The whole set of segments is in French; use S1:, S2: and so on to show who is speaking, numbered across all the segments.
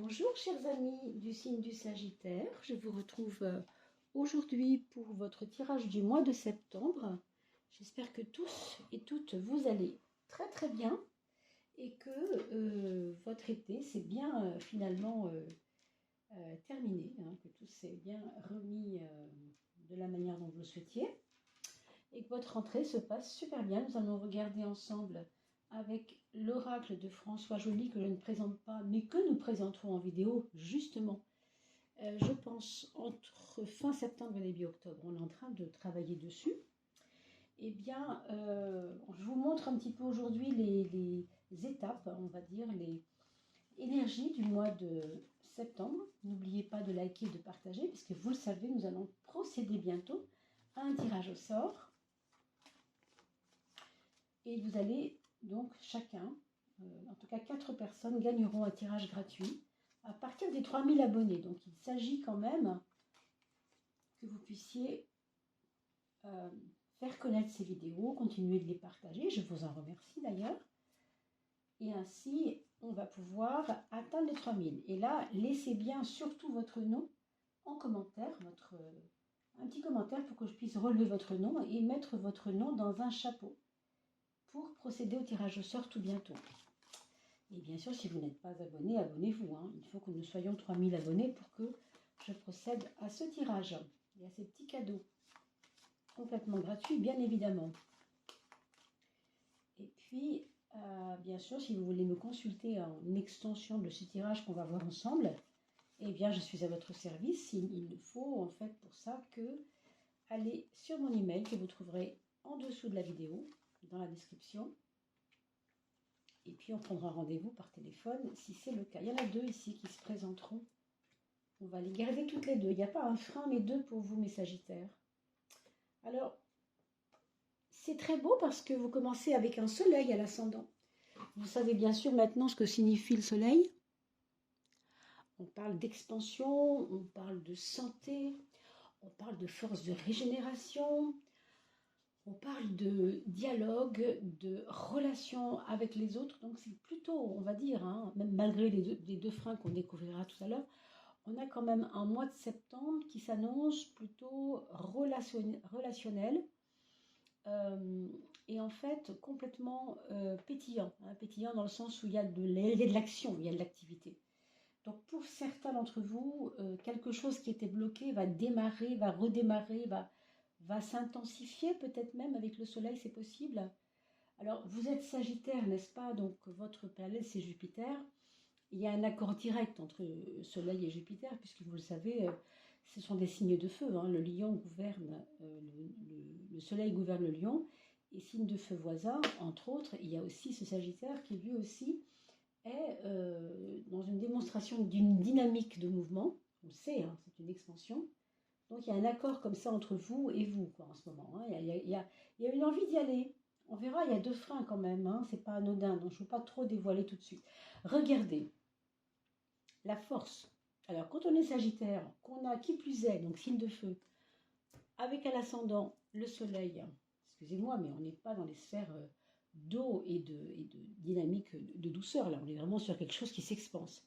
S1: Bonjour chers amis du signe du Sagittaire, je vous retrouve aujourd'hui pour votre tirage du mois de septembre. J'espère que tous et toutes vous allez très bien et que votre été s'est bien finalement terminé, hein, que tout s'est bien remis de la manière dont vous le souhaitiez et que votre rentrée se passe super bien. Nous allons regarder ensemble avec l'oracle de François Joly que je ne présente pas, mais que nous présenterons en vidéo, justement, je pense, entre fin septembre et début octobre. On est en train de travailler dessus. Eh bien, je vous montre un petit peu aujourd'hui les étapes, on va dire, les énergies du mois de septembre. N'oubliez pas de liker et de partager, puisque vous le savez, nous allons procéder bientôt à un tirage au sort. Et vous allez donc chacun, en tout cas 4 personnes, gagneront un tirage gratuit à partir des 3000 abonnés. Donc il s'agit quand même que vous puissiez faire connaître ces vidéos, continuer de les partager. Je vous en remercie d'ailleurs. Et ainsi, on va pouvoir atteindre les 3000. Et là, laissez bien surtout votre nom en commentaire, un petit commentaire pour que je puisse relever votre nom et mettre votre nom dans un chapeau pour procéder au tirage au sort tout bientôt. Et bien sûr, si vous n'êtes pas abonné, abonnez-vous. Hein. Il faut que nous soyons 3000 abonnés pour que je procède à ce tirage et à ces petits cadeaux complètement gratuits, bien évidemment. Et puis, bien sûr, si vous voulez me consulter en extension de ce tirage qu'on va voir ensemble, eh bien, je suis à votre service. Il ne faut en fait pour ça que aller sur mon email que vous trouverez en dessous de la vidéo, dans la description. Et puis on prendra rendez-vous par téléphone si c'est le cas. Il y en a 2 ici qui se présenteront. On va les garder toutes les 2. Il n'y a pas un frein, mais 2 pour vous, mes Sagittaires. Alors, c'est très beau parce que vous commencez avec un soleil à l'ascendant. Vous savez bien sûr maintenant ce que signifie le soleil. On parle d'expansion, on parle de santé, on parle de force de régénération. On parle de dialogue, de relation avec les autres, donc c'est plutôt, on va dire, hein, même malgré les deux freins qu'on découvrira tout à l'heure, on a quand même un mois de septembre qui s'annonce plutôt relationnel et en fait complètement pétillant, hein, pétillant dans le sens où il y a de l'action, il y a de l'activité. Donc pour certains d'entre vous, quelque chose qui était bloqué va démarrer, va redémarrer, va s'intensifier peut-être même avec le soleil, c'est possible. Alors, vous êtes Sagittaire, n'est-ce pas? Donc, votre planète, c'est Jupiter. Il y a un accord direct entre Soleil et Jupiter, puisque vous le savez, ce sont des signes de feu. Hein. Le lion gouverne, le Soleil gouverne le lion. Et signe de feu voisin, entre autres, il y a aussi ce Sagittaire qui lui aussi est dans une démonstration d'une dynamique de mouvement. On le sait, hein, c'est une expansion. Donc il y a un accord comme ça entre vous et vous quoi, en ce moment. Hein. Il y a une envie d'y aller. On verra, il y a 2 freins quand même. Hein. C'est pas anodin, donc je ne veux pas trop dévoiler tout de suite. Regardez, la force. Alors quand on est Sagittaire, qu'on a qui plus est, donc signe de feu, avec à l'ascendant le soleil, excusez-moi, mais on n'est pas dans les sphères d'eau et de dynamique de douceur. Là, on est vraiment sur quelque chose qui s'expanse.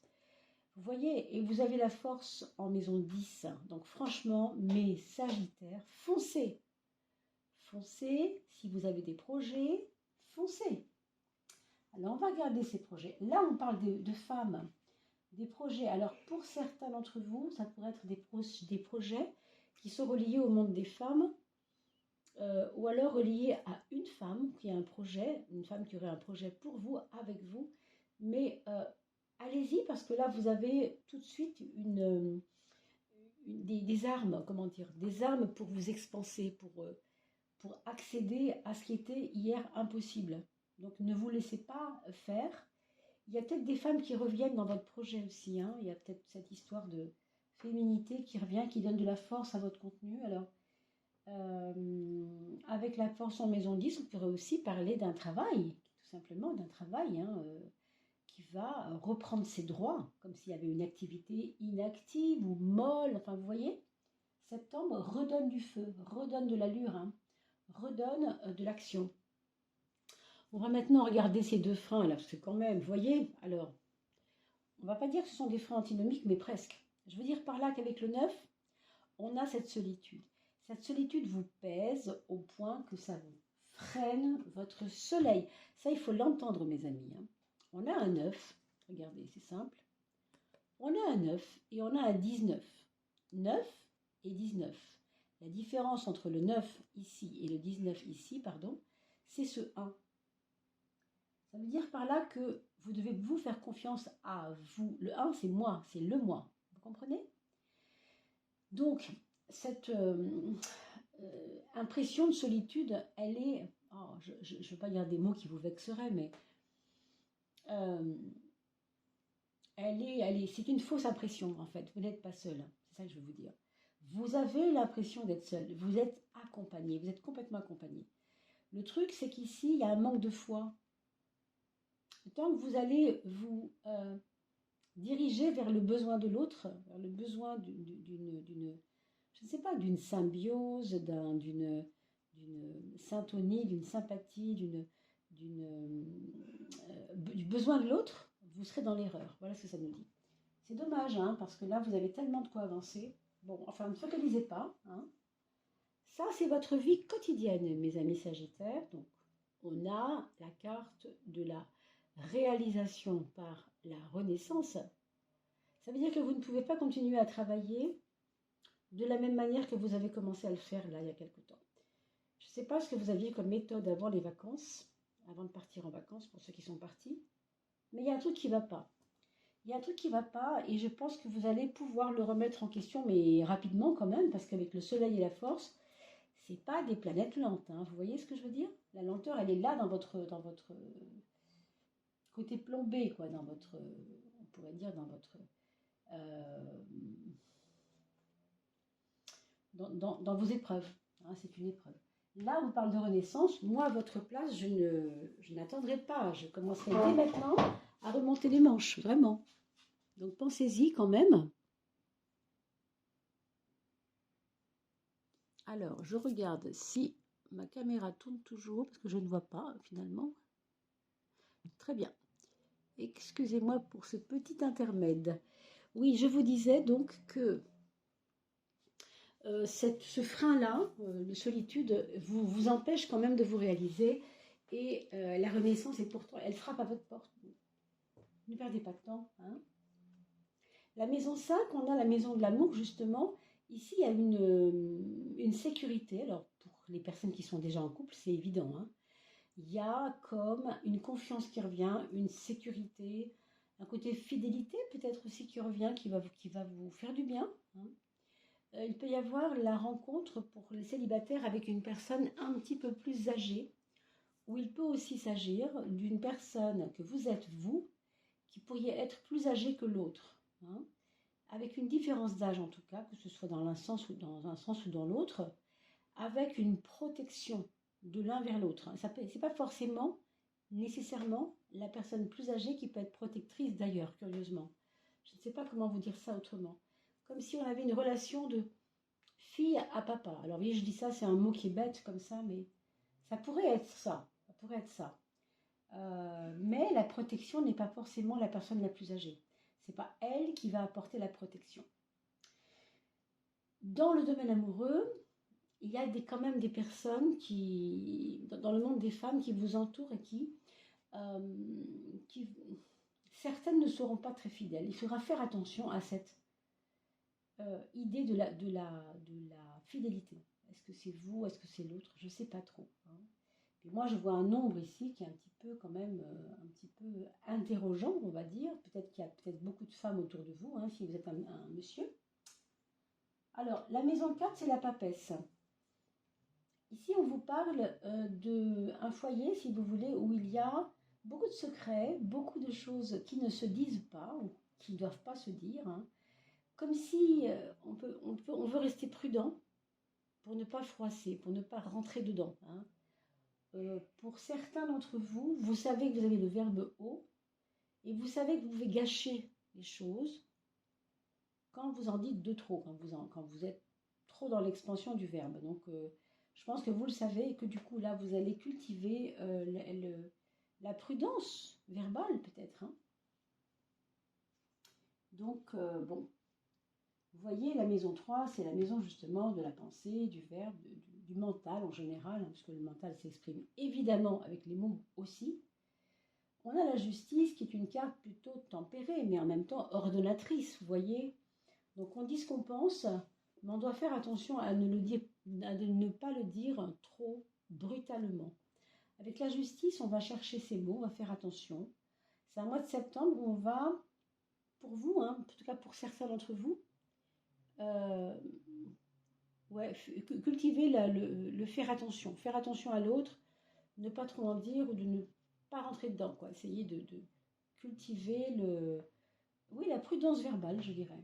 S1: Vous voyez, et vous avez la force en maison 10. Donc franchement, mes Sagittaires, foncez. Foncez, si vous avez des projets, foncez. Alors on va regarder ces projets. Là, on parle de femmes, des projets. Alors pour certains d'entre vous, ça pourrait être des projets qui sont reliés au monde des femmes, ou alors reliés à une femme qui a un projet, une femme qui aurait un projet pour vous, avec vous, mais allez-y parce que là, vous avez tout de suite des armes, comment dire, des armes pour vous expanser, pour accéder à ce qui était hier impossible. Donc ne vous laissez pas faire. Il y a peut-être des femmes qui reviennent dans votre projet aussi. Hein. Il y a peut-être cette histoire de féminité qui revient, qui donne de la force à votre contenu. Alors, avec la force en maison 10, on pourrait aussi parler d'un travail, tout simplement d'un travail, hein, qui va reprendre ses droits, comme s'il y avait une activité inactive ou molle. Enfin, vous voyez, septembre redonne du feu, redonne de l'allure, hein, redonne de l'action. On va maintenant regarder ces 2 freins là, parce que quand même, vous voyez, alors, on ne va pas dire que ce sont des freins antinomiques, mais presque. Je veux dire par là qu'avec le 9, on a cette solitude. Cette solitude vous pèse au point que ça vous freine votre soleil. Ça, il faut l'entendre, mes amis. Hein. On a un 9, regardez, c'est simple. On a un 9 et on a un 19. 9 et 19. La différence entre le 9 ici et le 19 ici, pardon, c'est ce 1. Ça veut dire par là que vous devez vous faire confiance à vous. Le 1, c'est moi, c'est le moi. Vous comprenez? Donc, cette impression de solitude, elle est... Oh, je ne veux pas dire des mots qui vous vexeraient, mais... c'est une fausse impression, en fait. Vous n'êtes pas seul. C'est ça que je veux vous dire. Vous avez l'impression d'être seul. Vous êtes accompagné. Vous êtes complètement accompagné. Le truc, c'est qu'ici, il y a un manque de foi. Tant que vous allez vous diriger vers le besoin de l'autre, vers le besoin d'une, je ne sais pas, d'une symbiose, d'une syntonie, d'une sympathie, du besoin de l'autre, vous serez dans l'erreur. Voilà ce que ça nous dit. C'est dommage, hein, parce que là, vous avez tellement de quoi avancer. Bon, enfin, ne focalisez pas. Hein. Ça, c'est votre vie quotidienne, mes amis Sagittaires. Donc, on a la carte de la réalisation par la renaissance. Ça veut dire que vous ne pouvez pas continuer à travailler de la même manière que vous avez commencé à le faire là, il y a quelque temps. Je ne sais pas ce que vous aviez comme méthode avant les vacances, avant de partir en vacances, pour ceux qui sont partis, mais il y a un truc qui ne va pas. Il y a un truc qui ne va pas et je pense que vous allez pouvoir le remettre en question, mais rapidement quand même, parce qu'avec le soleil et la force, ce n'est pas des planètes lentes. Hein. Vous voyez ce que je veux dire? La lenteur, elle est là dans votre côté plombé, quoi, dans votre, on pourrait dire, dans votre... dans vos épreuves. Hein, c'est une épreuve. Là, on parle de renaissance. Moi, à votre place, je n'attendrai pas. Je commencerai dès maintenant à remonter les manches, vraiment. Donc, pensez-y quand même. Alors, je regarde si ma caméra tourne toujours, parce que je ne vois pas, finalement. Très bien. Excusez-moi pour ce petit intermède. Oui, je vous disais donc que ce frein-là, de solitude, vous empêche quand même de vous réaliser. Et la renaissance est pourtant, elle frappe à votre porte. Ne perdez pas de temps. Hein. La maison 5, on a la maison de l'amour, justement. Ici, il y a une sécurité. Alors, pour les personnes qui sont déjà en couple, c'est évident. Hein. Il y a comme une confiance qui revient, une sécurité, un côté fidélité peut-être aussi qui revient, qui va vous faire du bien. Hein. Il peut y avoir la rencontre pour les célibataires avec une personne un petit peu plus âgée, ou il peut aussi s'agir d'une personne que vous êtes vous, qui pourriez être plus âgée que l'autre, hein, avec une différence d'âge en tout cas, que ce soit dans un sens ou dans l'autre, avec une protection de l'un vers l'autre. Ce n'est pas forcément nécessairement la personne plus âgée qui peut être protectrice d'ailleurs, curieusement. Je ne sais pas comment vous dire ça autrement. Comme si on avait une relation de fille à papa. Alors, vous voyez, je dis ça, c'est un mot qui est bête comme ça, mais ça pourrait être ça. Ça pourrait être ça. Mais la protection n'est pas forcément la personne la plus âgée. C'est pas elle qui va apporter la protection. Dans le domaine amoureux, il y a quand même des personnes dans le monde des femmes qui vous entourent et certaines ne seront pas très fidèles. Il faudra faire attention à cette idée de la fidélité. Est-ce que c'est vous, est-ce que c'est l'autre? Je ne sais pas trop. Hein. Et moi, je vois un nombre ici qui est un petit peu quand même, un petit peu interrogeant, on va dire. Peut-être qu'il y a peut-être beaucoup de femmes autour de vous, hein, si vous êtes un monsieur. Alors, la maison 4, c'est la papesse. Ici, on vous parle d'un foyer, si vous voulez, où il y a beaucoup de secrets, beaucoup de choses qui ne se disent pas, ou qui ne doivent pas se dire. Hein. Comme si on veut rester prudent pour ne pas froisser, pour ne pas rentrer dedans. Hein. Pour certains d'entre vous, vous savez que vous avez le verbe haut et vous savez que vous pouvez gâcher les choses quand vous en dites de trop, quand vous êtes trop dans l'expansion du verbe. Donc, je pense que vous le savez et que du coup, là, vous allez cultiver la prudence verbale peut-être. Hein. Donc, bon, vous voyez, la maison 3, c'est la maison justement de la pensée, du verbe, du mental en général, hein, puisque le mental s'exprime évidemment avec les mots aussi. On a la justice qui est une carte plutôt tempérée, mais en même temps ordonnatrice, vous voyez. Donc on dit ce qu'on pense, mais on doit faire attention à ne pas le dire trop brutalement. Avec la justice, on va chercher ces mots, on va faire attention. C'est un mois de septembre où on va, pour vous, hein, en tout cas pour certains d'entre vous, ouais, cultiver le faire attention à l'autre, ne pas trop en dire ou de ne pas rentrer dedans, quoi. Essayer de cultiver oui, la prudence verbale, je dirais.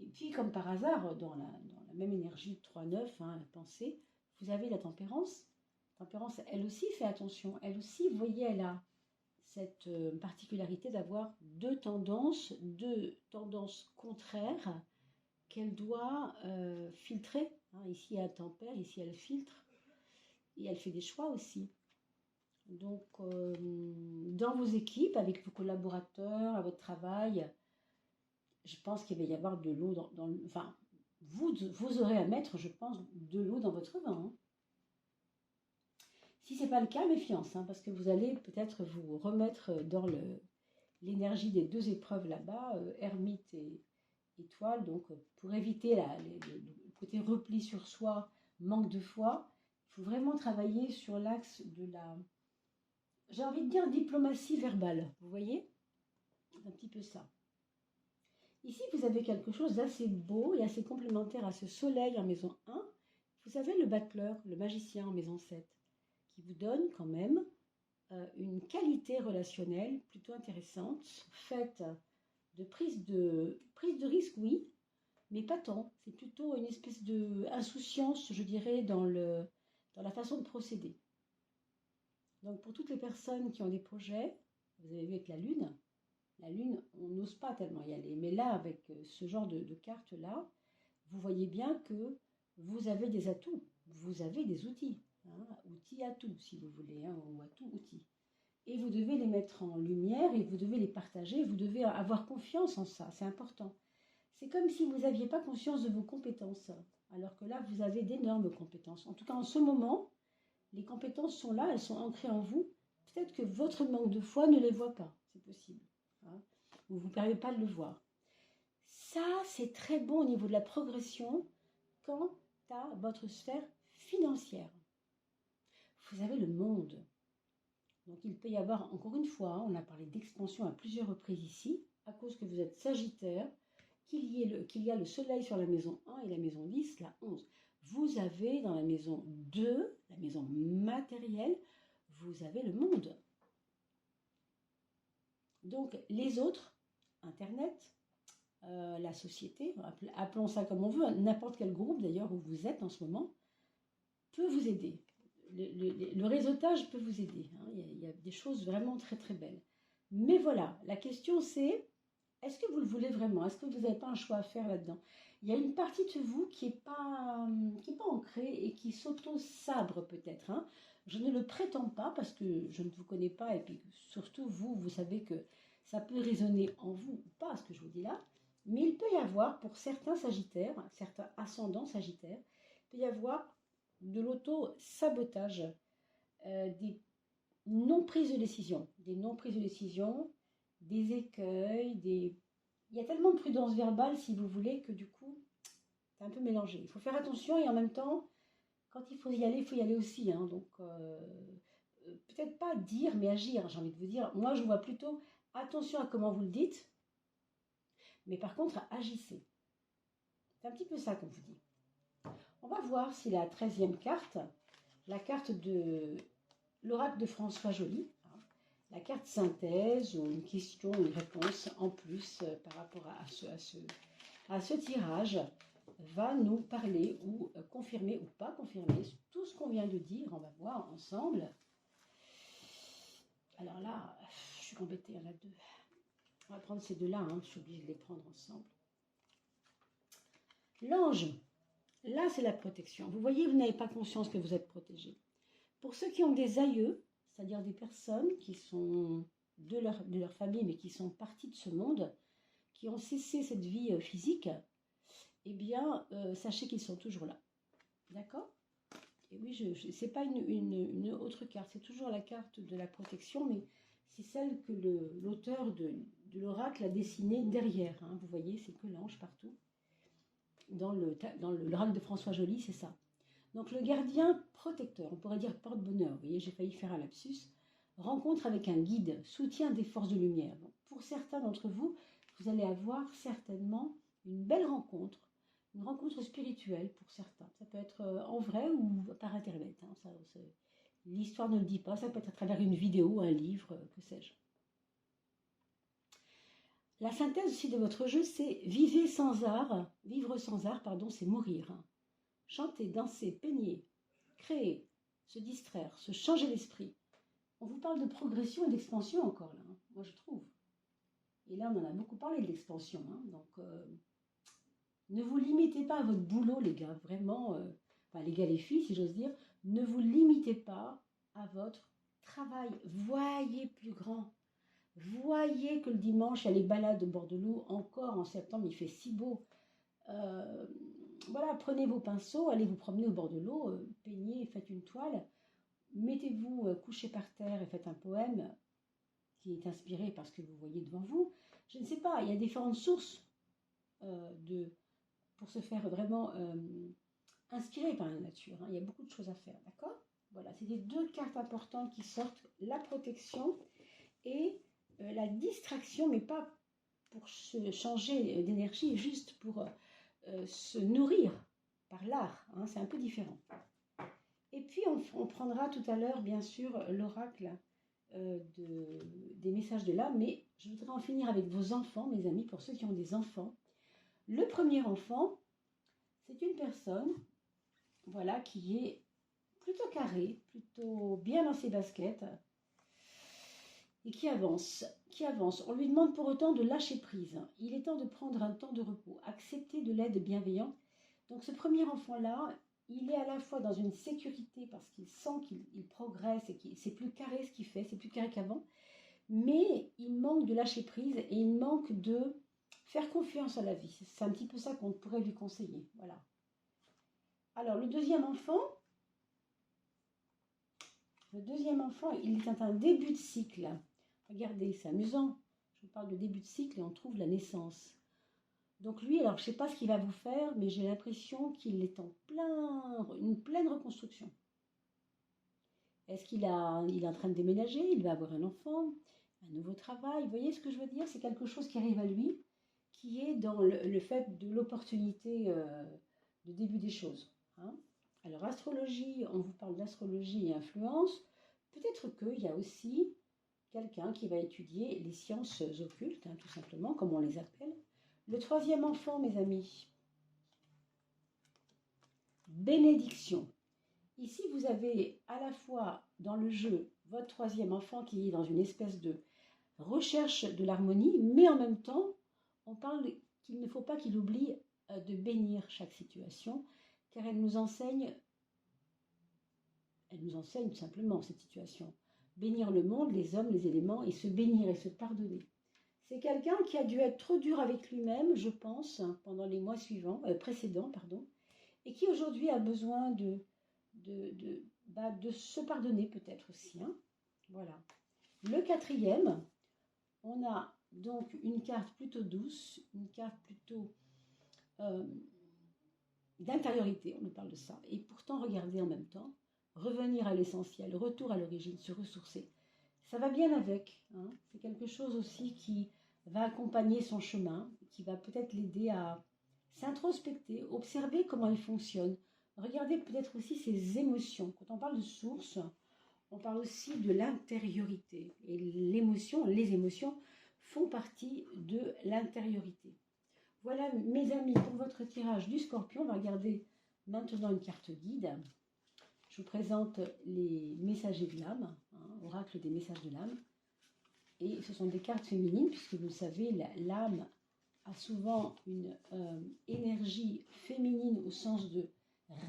S1: Et puis, comme par hasard, dans la même énergie de 3-9, hein, la pensée, vous avez la tempérance. La tempérance, elle aussi fait attention. Elle aussi, vous voyez, elle a cette particularité d'avoir deux tendances contraires qu'elle doit filtrer. Hein. Ici, elle tempère, ici, elle filtre. Et elle fait des choix aussi. Donc, dans vos équipes, avec vos collaborateurs, à votre travail, je pense qu'il va y avoir de l'eau dans le... Enfin, vous aurez à mettre, je pense, de l'eau dans votre vin. Hein. Si ce n'est pas le cas, méfiance, hein, parce que vous allez peut-être vous remettre dans l'énergie des deux épreuves là-bas, ermite et étoile. Donc, pour éviter le côté repli sur soi, manque de foi, il faut vraiment travailler sur l'axe de la... J'ai envie de dire diplomatie verbale, vous voyez? C'est un petit peu ça. Ici, vous avez quelque chose d'assez beau et assez complémentaire à ce soleil en maison 1. Vous avez le battleur, le magicien en maison 7, qui vous donne quand même une qualité relationnelle plutôt intéressante, faite de prise de risque, oui, mais pas tant. C'est plutôt une espèce d'insouciance, je dirais, dans la façon de procéder. Donc pour toutes les personnes qui ont des projets, vous avez vu avec la Lune, on n'ose pas tellement y aller. Mais là, avec ce genre de carte-là, vous voyez bien que vous avez des atouts, vous avez des outils. Hein, outils atouts, si vous voulez, hein, ou atouts outils. Et vous devez les mettre en lumière et vous devez les partager, vous devez avoir confiance en ça, c'est important. C'est comme si vous n'aviez pas conscience de vos compétences, alors que là, vous avez d'énormes compétences. En tout cas, en ce moment, les compétences sont là, elles sont ancrées en vous. Peut-être que votre manque de foi ne les voit pas, c'est possible. Hein, ou vous ne permet pas de le voir. Ça, c'est très bon au niveau de la progression quant à votre sphère financière. Vous avez le monde. Donc il peut y avoir, encore une fois, on a parlé d'expansion à plusieurs reprises ici, à cause que vous êtes Sagittaire, qu'il y a le soleil sur la maison 1 et la maison 10, la 11. Vous avez dans la maison 2, la maison matérielle, vous avez le monde. Donc les autres, Internet, la société, appelons ça comme on veut, n'importe quel groupe d'ailleurs où vous êtes en ce moment, peut vous aider. Le réseautage peut vous aider. Hein. Il y a des choses vraiment très très belles. Mais voilà, la question c'est, est-ce que vous le voulez vraiment? Est-ce que vous n'avez pas un choix à faire là-dedans? Il y a une partie de vous qui n'est pas ancrée et qui s'auto-sabre peut-être. Hein. Je ne le prétends pas parce que je ne vous connais pas et puis surtout vous savez que ça peut résonner en vous ou pas ce que je vous dis là. Mais il peut y avoir pour certains sagittaires, certains ascendants sagittaires, il peut y avoir de l'auto-sabotage, des non-prises de décision, des écueils, il y a tellement de prudence verbale, si vous voulez, que du coup, c'est un peu mélangé. Il faut faire attention et en même temps, quand il faut y aller aussi. Hein, donc, peut-être pas dire, mais agir, j'ai envie de vous dire. Moi, je vois plutôt attention à comment vous le dites, mais par contre, agissez. C'est un petit peu ça qu'on vous dit. On va voir si la 13e carte, la carte de l'oracle de François Joly, la carte synthèse ou une question, une réponse en plus par rapport à ce tirage, va nous parler ou confirmer ou pas confirmer tout ce qu'on vient de dire. On va voir ensemble. Alors là, je suis embêtée, il y en a deux. On va prendre ces deux-là, hein, je suis obligée de les prendre ensemble. L'ange, là c'est la protection. Vous voyez, vous n'avez pas conscience que vous êtes protégé. Pour ceux qui ont des aïeux, c'est-à-dire des personnes qui sont de leur famille, mais qui sont partis de ce monde, qui ont cessé cette vie physique, eh bien, sachez qu'ils sont toujours là. D'accord? Et oui, ce n'est pas une autre carte, c'est toujours la carte de la protection, mais c'est celle que l'auteur de l'oracle a dessinée derrière. Hein. Vous voyez, c'est que l'ange partout. Dans l'oracle de François Joly, c'est ça. Donc le gardien protecteur, on pourrait dire porte-bonheur, vous voyez, j'ai failli faire un lapsus, rencontre avec un guide, soutien des forces de lumière. Donc, pour certains d'entre vous, vous allez avoir certainement une belle rencontre, une rencontre spirituelle pour certains. Ça peut être en vrai ou par internet. Hein, l'histoire ne le dit pas, ça peut être à travers une vidéo, un livre, que sais-je. La synthèse aussi de votre jeu, c'est vivre sans art, pardon, c'est mourir. Chanter, danser, peigner, créer, se distraire, se changer l'esprit. On vous parle de progression et d'expansion encore là, hein, moi je trouve. Et là, on en a beaucoup parlé de l'expansion. Hein, donc, ne vous limitez pas à votre boulot, les gars. Vraiment, enfin, les gars, les filles, si j'ose dire. Ne vous limitez pas à votre travail. Voyez plus grand. Voyez que le dimanche, il y a les balades au bord de l'eau. Encore en septembre, il fait si beau. Voilà, prenez vos pinceaux, allez vous promener au bord de l'eau, peignez, faites une toile. Mettez-vous couché par terre et faites un poème qui est inspiré par ce que vous voyez devant vous. Je ne sais pas, il y a différentes sources pour se faire vraiment inspirer par la nature. Hein. Il y a beaucoup de choses à faire, d'accord? Voilà, c'est les deux cartes importantes qui sortent, la protection et la distraction, mais pas pour se changer d'énergie, juste pour se nourrir par l'art. Hein, c'est un peu différent. Et puis, on prendra tout à l'heure, bien sûr, l'oracle des messages de l'âme, mais je voudrais en finir avec vos enfants, mes amis, pour ceux qui ont des enfants. Le premier enfant, c'est une personne, voilà, qui est plutôt carré, plutôt bien dans ses baskets, et qui avance. On lui demande pour autant de lâcher prise. Il est temps de prendre un temps de repos, accepter de l'aide bienveillante. Donc ce premier enfant-là, il est à la fois dans une sécurité parce qu'il sent qu'il progresse et que c'est plus carré ce qu'il fait, c'est plus carré qu'avant, mais il manque de lâcher prise et il manque de faire confiance à la vie. C'est un petit peu ça qu'on pourrait lui conseiller. Voilà. Alors le deuxième enfant, il est à un début de cycle. Regardez, c'est amusant. Je vous parle de début de cycle et on trouve la naissance. Donc lui, alors je ne sais pas ce qu'il va vous faire, mais j'ai l'impression qu'il est en une pleine reconstruction. Est-ce qu'il est en train de déménager? Il va avoir un enfant, un nouveau travail. Vous voyez ce que je veux dire? C'est quelque chose qui arrive à lui, qui est dans le fait de l'opportunité de début des choses. Hein. Alors astrologie, on vous parle d'astrologie et influence. Peut-être qu'il y a aussi quelqu'un qui va étudier les sciences occultes, hein, tout simplement, comme on les appelle. Le troisième enfant, mes amis, bénédiction. Ici, vous avez à la fois dans le jeu votre troisième enfant qui est dans une espèce de recherche de l'harmonie, mais en même temps, on parle qu'il ne faut pas qu'il oublie de bénir chaque situation, car elle nous enseigne tout simplement cette situation. Bénir le monde, les hommes, les éléments, et se bénir et se pardonner. C'est quelqu'un qui a dû être trop dur avec lui-même, je pense, pendant les mois précédents, et qui aujourd'hui a besoin de se pardonner peut-être aussi. Hein. Voilà. Le quatrième, on a donc une carte plutôt douce, une carte plutôt d'intériorité, on nous parle de ça, et pourtant regarder en même temps, revenir à l'essentiel, retour à l'origine, se ressourcer. Ça va bien avec, hein. C'est quelque chose aussi qui va accompagner son chemin, qui va peut-être l'aider à s'introspecter, observer comment il fonctionne, regarder peut-être aussi ses émotions. Quand on parle de source, on parle aussi de l'intériorité. Et les émotions font partie de l'intériorité. Voilà mes amis pour votre tirage du Scorpion. On va regarder maintenant une carte guide. Je vous présente les messagers de l'âme, hein, oracle des messages de l'âme. Et ce sont des cartes féminines, puisque vous le savez, l'âme a souvent une énergie féminine au sens de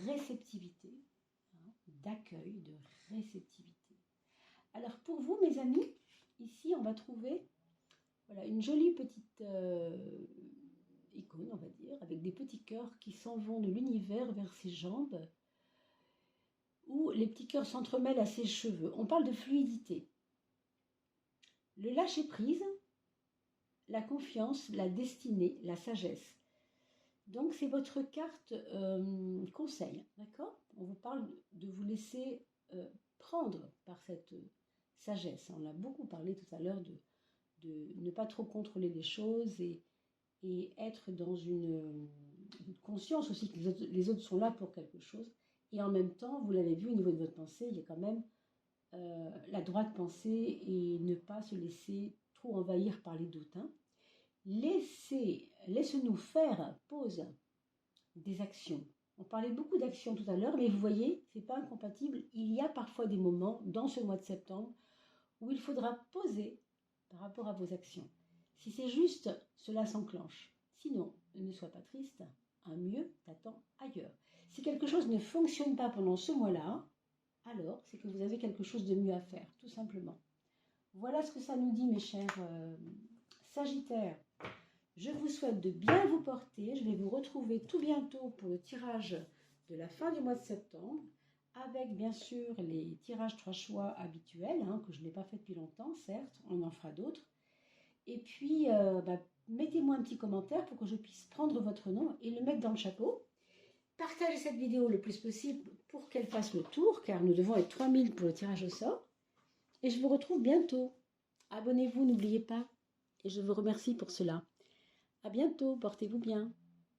S1: réceptivité, hein, d'accueil, de réceptivité. Alors pour vous, mes amis, Ici, on va trouver voilà, une jolie petite icône, on va dire, avec des petits cœurs qui s'en vont de l'univers vers ses jambes, où les petits cœurs s'entremêlent à ses cheveux. On parle de fluidité. Le lâcher-prise, la confiance, la destinée, la sagesse. Donc, c'est votre carte conseil, d'accord? On vous parle de vous laisser prendre par cette sagesse. On a beaucoup parlé tout à l'heure de ne pas trop contrôler les choses et être dans une conscience aussi que les autres sont là pour quelque chose. Et en même temps, vous l'avez vu au niveau de votre pensée, il y a quand même la droite pensée et ne pas se laisser trop envahir par les doutes. Hein. Laissez-nous faire pause des actions. On parlait beaucoup d'actions tout à l'heure, mais vous voyez, ce n'est pas incompatible. Il y a parfois des moments dans ce mois de septembre où il faudra poser par rapport à vos actions. Si c'est juste, cela s'enclenche. Sinon, ne sois pas triste, un mieux t'attend ailleurs. Si quelque chose ne fonctionne pas pendant ce mois-là, alors c'est que vous avez quelque chose de mieux à faire, tout simplement. Voilà ce que ça nous dit, mes chers Sagittaires. Je vous souhaite de bien vous porter. Je vais vous retrouver tout bientôt pour le tirage de la fin du mois de septembre, avec bien sûr les tirages 3 choix habituels, hein, que je n'ai pas fait depuis longtemps, certes, on en fera d'autres. Et puis, mettez-moi un petit commentaire pour que je puisse prendre votre nom et le mettre dans le chapeau. Partagez cette vidéo le plus possible pour qu'elle fasse le tour, car nous devons être 3000 pour le tirage au sort. Et je vous retrouve bientôt. Abonnez-vous, n'oubliez pas. Et je vous remercie pour cela. À bientôt, portez-vous bien.